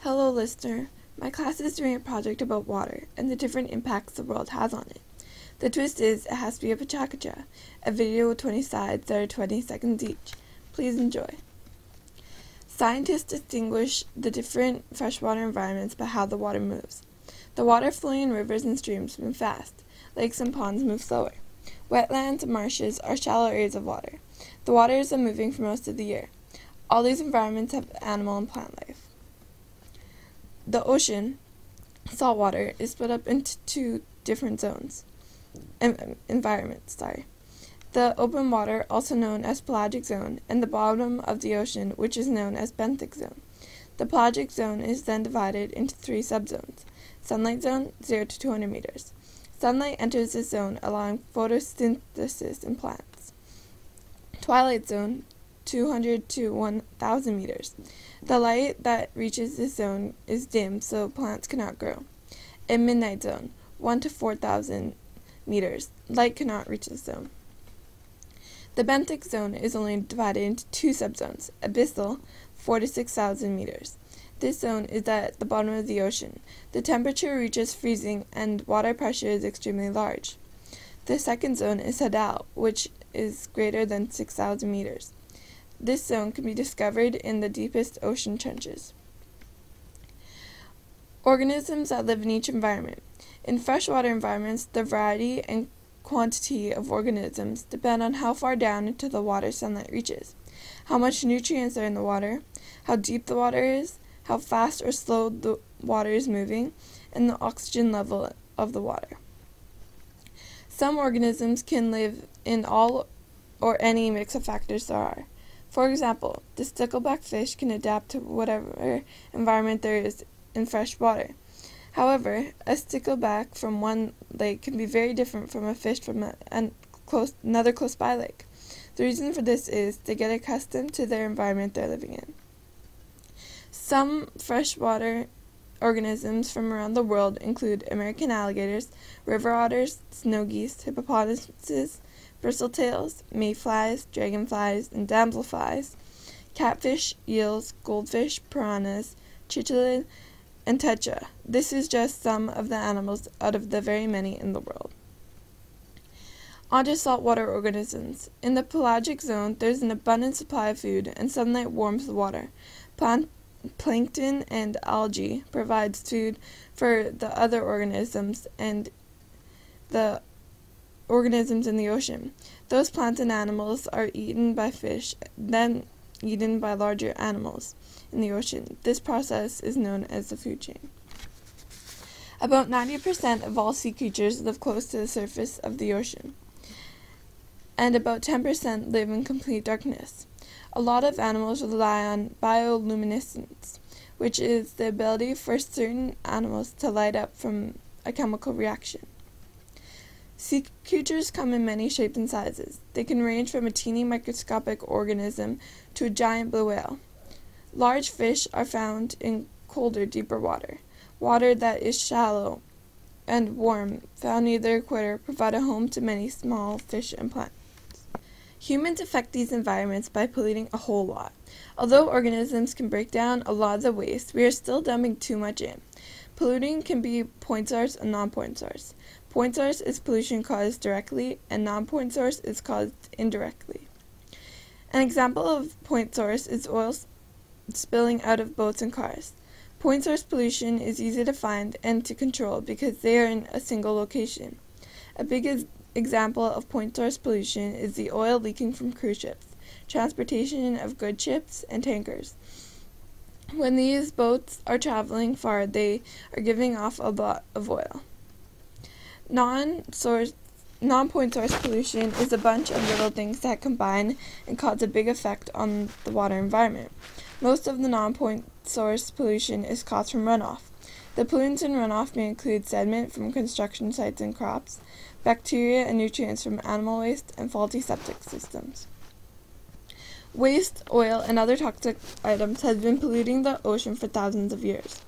Hello, listener. My class is doing a project about water and the different impacts the world has on it. The twist is it has to be a Pecha Kucha, a video with 20 sides that are 20 seconds each. Please enjoy. Scientists distinguish the different freshwater environments by how the water moves. The water flowing in rivers and streams move fast. Lakes and ponds move slower. Wetlands and marshes are shallow areas of water. The water is unmoving for most of the year. All these environments have animal and plant life. The ocean, saltwater, is split up into two different environments. The open water, also known as pelagic zone, and the bottom of the ocean, which is known as benthic zone. The pelagic zone is then divided into three subzones. Sunlight zone, 0 to 200 meters. Sunlight enters this zone, allowing photosynthesis in plants. Twilight zone, 200 to 1,000 meters. The light that reaches this zone is dim, so plants cannot grow. In midnight zone, 1 to 4,000 meters. Light cannot reach this zone. The benthic zone is only divided into two subzones. Abyssal, 4 to 6,000 meters. This zone is at the bottom of the ocean. The temperature reaches freezing and water pressure is extremely large. The second zone is Hadal, which is greater than 6,000 meters. This zone can be discovered in the deepest ocean trenches. Organisms that live in each environment. In freshwater environments, the variety and quantity of organisms depend on how far down into the water sunlight reaches, how much nutrients are in the water, how deep the water is, how fast or slow the water is moving, and the oxygen level of the water. Some organisms can live in all or any mix of factors there are. For example, the stickleback fish can adapt to whatever environment there is in fresh water. However, a stickleback from one lake can be very different from a fish from another close-by lake. The reason for this is they get accustomed to their environment they're living in. Some freshwater organisms from around the world include American alligators, river otters, snow geese, hippopotamuses, bristletails, mayflies, dragonflies, and damselflies, catfish, eels, goldfish, piranhas, cichlid, and tetra. This is just some of the animals out of the very many in the world. On to saltwater organisms. In the pelagic zone, there is an abundant supply of food, and sunlight warms the water. Plankton and algae provides food for the other organisms and the organisms in the ocean. Those plants and animals are eaten by fish, then eaten by larger animals in the ocean. This process is known as the food chain. About 90% of all sea creatures live close to the surface of the ocean, and about 10% live in complete darkness. A lot of animals rely on bioluminescence, which is the ability for certain animals to light up from a chemical reaction. Sea creatures come in many shapes and sizes. They can range from a teeny microscopic organism to a giant blue whale. Large fish are found in colder, deeper water. Water that is shallow and warm, found near the equator, provide a home to many small fish and plants. Humans affect these environments by polluting a whole lot. Although organisms can break down a lot of the waste, we are still dumping too much in. Polluting can be point source and non-point source. Point source is pollution caused directly, and non-point source is caused indirectly. An example of point source is oil spilling out of boats and cars. Point source pollution is easy to find and to control because they are in a single location. A big example of point source pollution is the oil leaking from cruise ships, transportation of goods ships, and tankers. When these boats are traveling far, they are giving off a lot of oil. Non-point source pollution is a bunch of little things that combine and cause a big effect on the water environment. Most of the non-point source pollution is caused from runoff. The pollutants in runoff may include sediment from construction sites and crops, bacteria and nutrients from animal waste, and faulty septic systems. Waste, oil, and other toxic items have been polluting the ocean for thousands of years.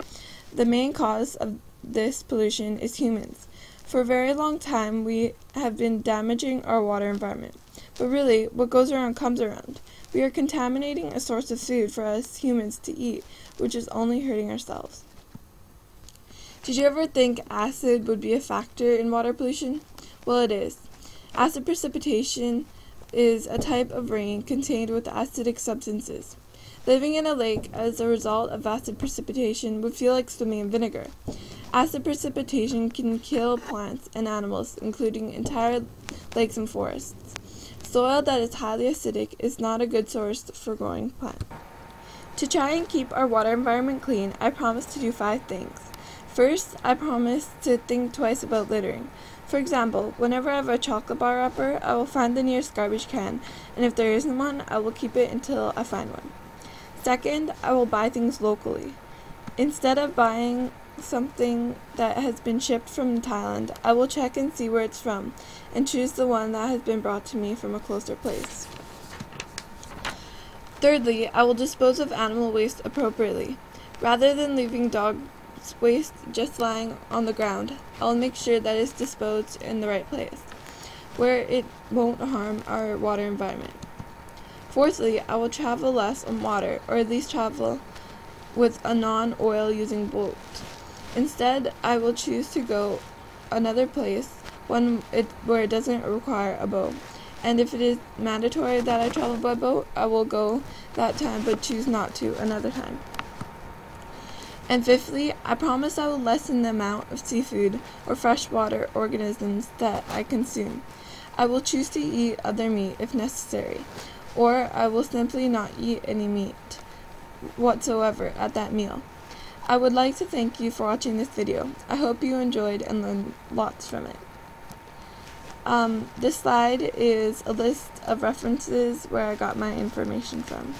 The main cause of this pollution is humans. For a very long time, we have been damaging our water environment. But really, what goes around comes around. We are contaminating a source of food for us humans to eat which is only hurting ourselves. Did you ever think acid would be a factor in water pollution? Well, it is. Acid precipitation is a type of rain contained with acidic substances. Living in a lake as a result of acid precipitation would feel like swimming in vinegar. Acid precipitation can kill plants and animals, including entire lakes and forests. Soil that is highly acidic is not a good source for growing plants. To try and keep our water environment clean, I promise to do 5 things. First, I promise to think twice about littering. For example, whenever I have a chocolate bar wrapper, I will find the nearest garbage can, and if there isn't one, I will keep it until I find one. Second, I will buy things locally. Instead of buying something that has been shipped from Thailand, I will check and see where it's from, and choose the one that has been brought to me from a closer place. Thirdly, I will dispose of animal waste appropriately. Rather than leaving dog waste just lying on the ground, I will make sure that it's disposed in the right place, where it won't harm our water environment. Fourthly, I will travel less on water, or at least travel with a non-oil using boat. Instead, I will choose to go another place where it doesn't require a boat. And if it is mandatory that I travel by boat, I will go that time but choose not to another time. And fifthly, I promise I will lessen the amount of seafood or freshwater organisms that I consume. I will choose to eat other meat if necessary, or I will simply not eat any meat whatsoever at that meal. I would like to thank you for watching this video. I hope you enjoyed and learned lots from it. This slide is a list of references where I got my information from.